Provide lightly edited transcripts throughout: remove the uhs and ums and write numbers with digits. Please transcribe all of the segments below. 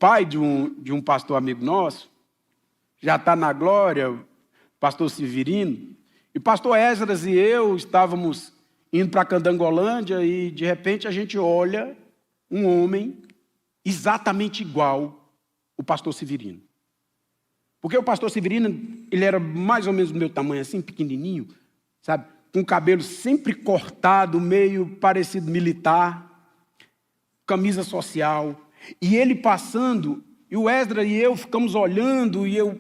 pai de um pastor amigo nosso, já está na glória, pastor Severino, e pastor Esdras e eu estávamos indo para Candangolândia e de repente a gente olha um homem exatamente igual o pastor Severino. Porque o pastor Severino, ele era mais ou menos do meu tamanho, assim, pequenininho, sabe? Com o cabelo sempre cortado, meio parecido militar, camisa social. E ele passando, e o Esdras e eu ficamos olhando, e eu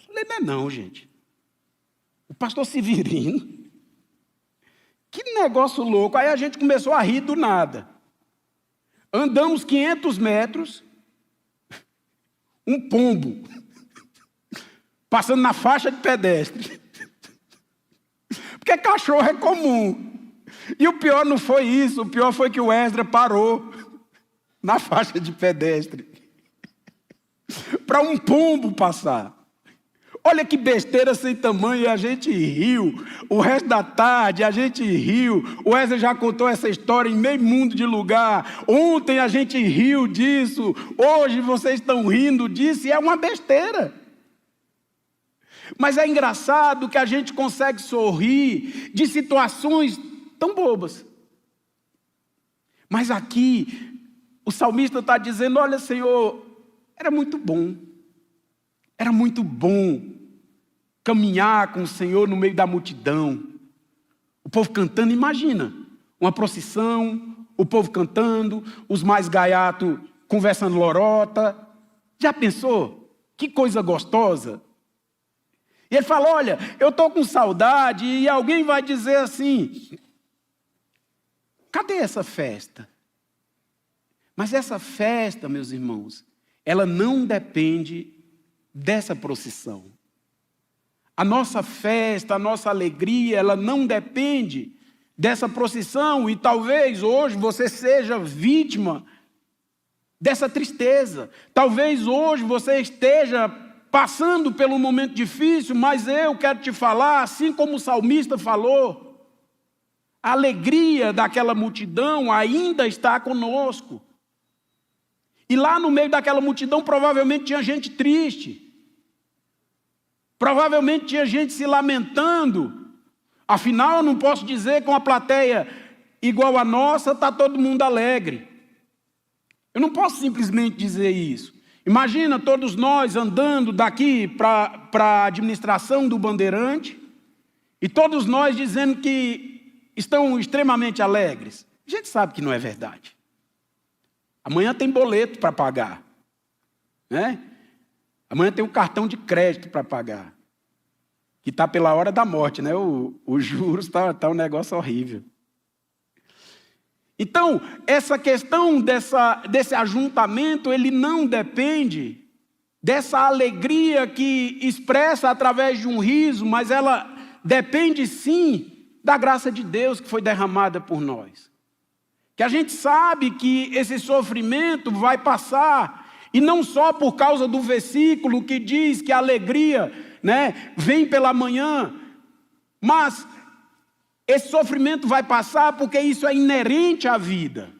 falei, não, gente. O pastor Severino, que negócio louco. Aí a gente começou a rir do nada. Andamos 500 metros, um pombo, passando na faixa de pedestre. Porque cachorro é comum. E o pior não foi isso, o pior foi que o Esdras parou na faixa de pedestre para um pombo passar. Olha que besteira sem tamanho, e a gente riu. O resto da tarde a gente riu. O Esdras já contou essa história em meio mundo de lugar. Ontem a gente riu disso. Hoje vocês estão rindo disso, e é uma besteira. Mas é engraçado que a gente consegue sorrir de situações tão bobas. Mas aqui, o salmista está dizendo, olha, Senhor, era muito bom caminhar com o Senhor no meio da multidão. O povo cantando, imagina, uma procissão, o povo cantando, os mais gaiatos conversando lorota. Já pensou? Que coisa gostosa. E ele fala, olha, eu estou com saudade, e alguém vai dizer assim, cadê essa festa? Mas essa festa, meus irmãos, ela não depende dessa procissão. A nossa festa, a nossa alegria, ela não depende dessa procissão, e talvez hoje você seja vítima dessa tristeza. Talvez hoje você esteja passando pelo momento difícil, mas eu quero te falar, assim como o salmista falou, a alegria daquela multidão ainda está conosco. E lá no meio daquela multidão provavelmente tinha gente triste. Provavelmente tinha gente se lamentando. Afinal, eu não posso dizer que com uma plateia igual a nossa está todo mundo alegre. Eu não posso simplesmente dizer isso. Imagina todos nós andando daqui para a administração do Bandeirante e todos nós dizendo que estão extremamente alegres. A gente sabe que não é verdade. Amanhã tem boleto para pagar, né? Amanhã tem um cartão de crédito para pagar, que está pela hora da morte, né? Os juros está um negócio horrível. Então, essa questão desse ajuntamento, ele não depende dessa alegria que expressa através de um riso, mas ela depende sim da graça de Deus que foi derramada por nós. Que a gente sabe que esse sofrimento vai passar, e não só por causa do versículo que diz que a alegria, né, vem pela manhã, mas esse sofrimento vai passar porque isso é inerente à vida.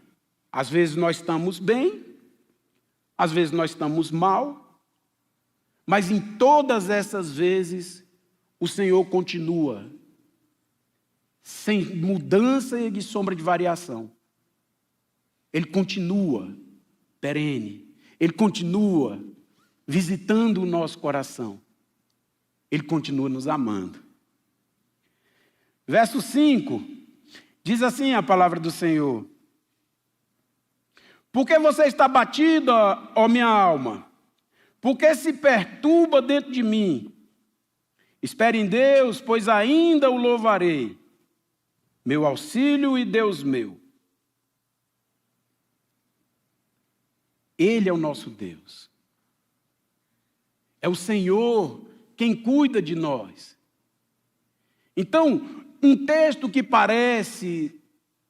Às vezes nós estamos bem, às vezes nós estamos mal, mas em todas essas vezes o Senhor continua, sem mudança e de sombra de variação. Ele continua perene, Ele continua visitando o nosso coração, Ele continua nos amando. Verso 5, diz assim a palavra do Senhor: por que você está batida, ó minha alma? Por que se perturba dentro de mim? Espere em Deus, pois ainda o louvarei, meu auxílio e Deus meu. Ele é o nosso Deus. É o Senhor quem cuida de nós. Então, um texto que parece,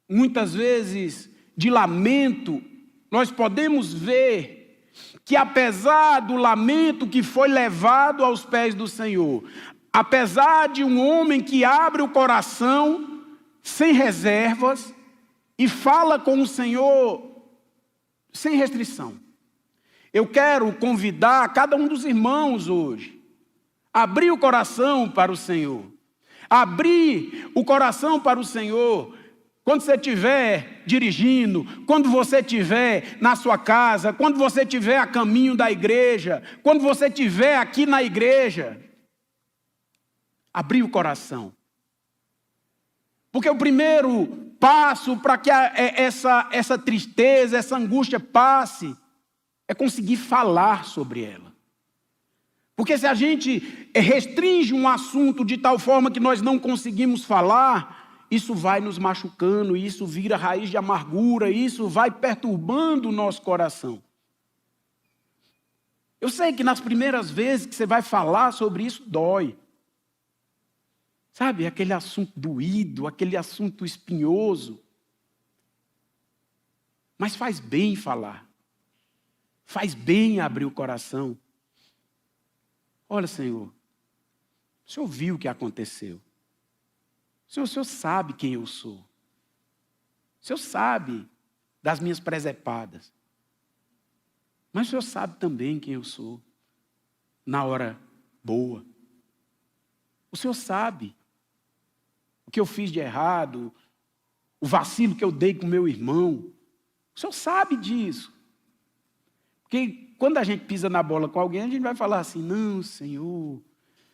muitas vezes, de lamento, nós podemos ver que apesar do lamento que foi levado aos pés do Senhor, apesar de um homem que abre o coração sem reservas e fala com o Senhor sem restrição. Eu quero convidar cada um dos irmãos hoje a abrir o coração para o Senhor. Abrir o coração para o Senhor. Quando você estiver dirigindo, quando você estiver na sua casa, quando você estiver a caminho da igreja, quando você estiver aqui na igreja, abrir o coração. Porque o primeiro passo para que essa tristeza, essa angústia passe, é conseguir falar sobre ela. Porque se a gente restringe um assunto de tal forma que nós não conseguimos falar, isso vai nos machucando, isso vira raiz de amargura, isso vai perturbando o nosso coração. Eu sei que nas primeiras vezes que você vai falar sobre isso, dói. Sabe, aquele assunto doído, aquele assunto espinhoso. Mas faz bem falar. Faz bem abrir o coração. Olha, Senhor, o Senhor viu o que aconteceu. O Senhor sabe quem eu sou. O Senhor sabe das minhas presepadas. Mas o Senhor sabe também quem eu sou na hora boa. O Senhor sabe o que eu fiz de errado, o vacilo que eu dei com meu irmão. O Senhor sabe disso. Porque quando a gente pisa na bola com alguém, a gente vai falar assim, não, Senhor,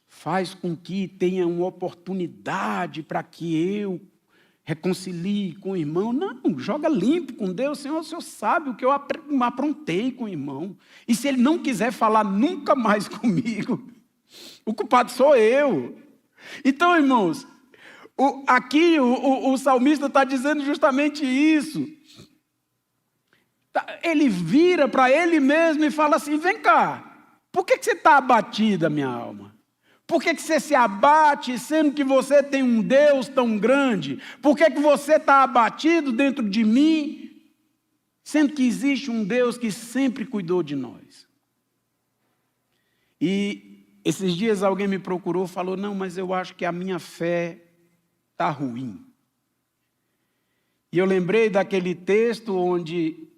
faz com que tenha uma oportunidade para que eu reconcilie com o irmão. Não, joga limpo com Deus. Senhor, o Senhor sabe o que eu aprontei com o irmão. E se ele não quiser falar nunca mais comigo, o culpado sou eu. Então, irmãos, aqui o salmista está dizendo justamente isso. Ele vira para ele mesmo e fala assim, vem cá, por que você está abatida, minha alma? Por que você se abate, sendo que você tem um Deus tão grande? Por que você está abatido dentro de mim, sendo que existe um Deus que sempre cuidou de nós? E esses dias alguém me procurou e falou, não, mas eu acho que a minha fé está ruim. E eu lembrei daquele texto onde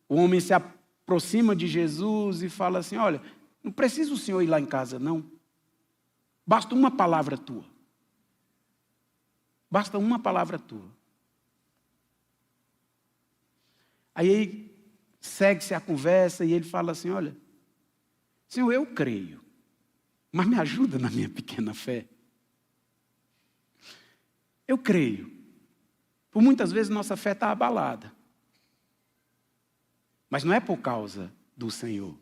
o homem se aproxima de Jesus e fala assim, olha, não precisa o senhor ir lá em casa, não. Basta uma palavra tua. Basta uma palavra tua. Aí segue-se a conversa e ele fala assim, olha, Senhor, eu creio, mas me ajuda na minha pequena fé. Eu creio. Por muitas vezes nossa fé está abalada. Mas não é por causa do Senhor.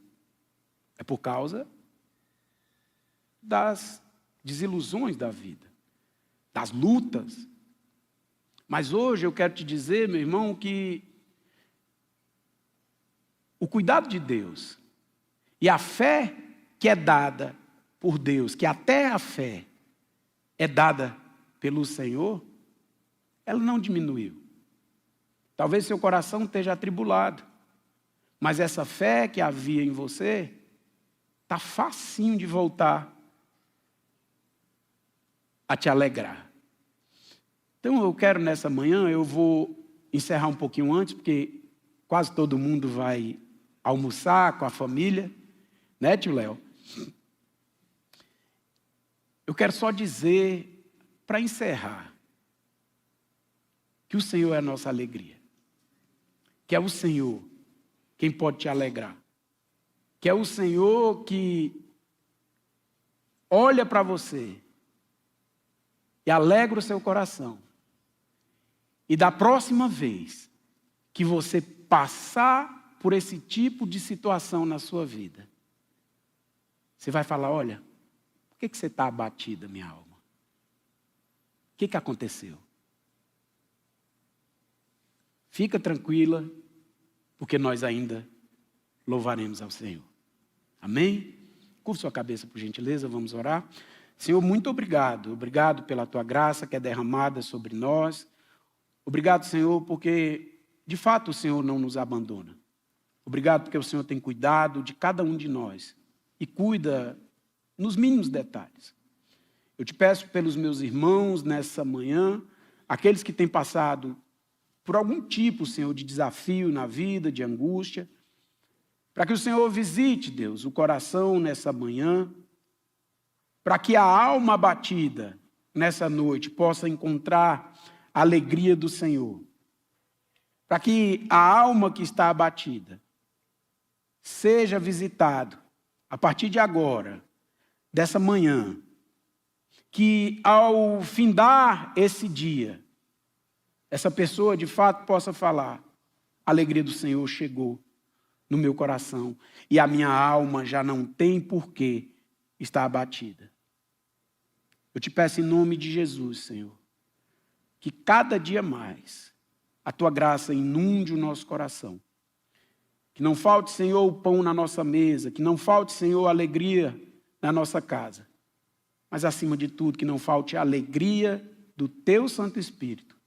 É por causa das desilusões da vida, das lutas. Mas hoje eu quero te dizer, meu irmão, que o cuidado de Deus e a fé que é dada por Deus, que até a fé é dada pelo Senhor, ela não diminuiu. Talvez seu coração esteja atribulado, mas essa fé que havia em você está facinho de voltar a te alegrar. Então eu quero nessa manhã, eu vou encerrar um pouquinho antes, porque quase todo mundo vai almoçar com a família, né, tio Léo? Eu quero só dizer, para encerrar, que o Senhor é a nossa alegria. Que é o Senhor quem pode te alegrar. Que é o Senhor que olha para você e alegra o seu coração. E da próxima vez que você passar por esse tipo de situação na sua vida, você vai falar, olha, por que você está abatida, minha alma? O que aconteceu? Fica tranquila, porque nós ainda louvaremos ao Senhor. Amém? Curva sua cabeça, por gentileza, vamos orar. Senhor, muito obrigado. Obrigado pela tua graça que é derramada sobre nós. Obrigado, Senhor, porque de fato o Senhor não nos abandona. Obrigado porque o Senhor tem cuidado de cada um de nós e cuida nos mínimos detalhes. Eu te peço pelos meus irmãos nessa manhã, aqueles que têm passado por algum tipo, Senhor, de desafio na vida, de angústia, Para que o Senhor visite, Deus, o coração nessa manhã, para que a alma abatida nessa noite possa encontrar a alegria do Senhor. Para que a alma que está abatida seja visitado a partir de agora, dessa manhã, que ao findar esse dia, essa pessoa de fato possa falar: a alegria do Senhor chegou no meu coração e a minha alma já não tem por que estar abatida. Eu te peço em nome de Jesus, Senhor, que cada dia mais a tua graça inunde o nosso coração. Que não falte, Senhor, o pão na nossa mesa, que não falte, Senhor, a alegria na nossa casa. Mas, acima de tudo, que não falte a alegria do teu Santo Espírito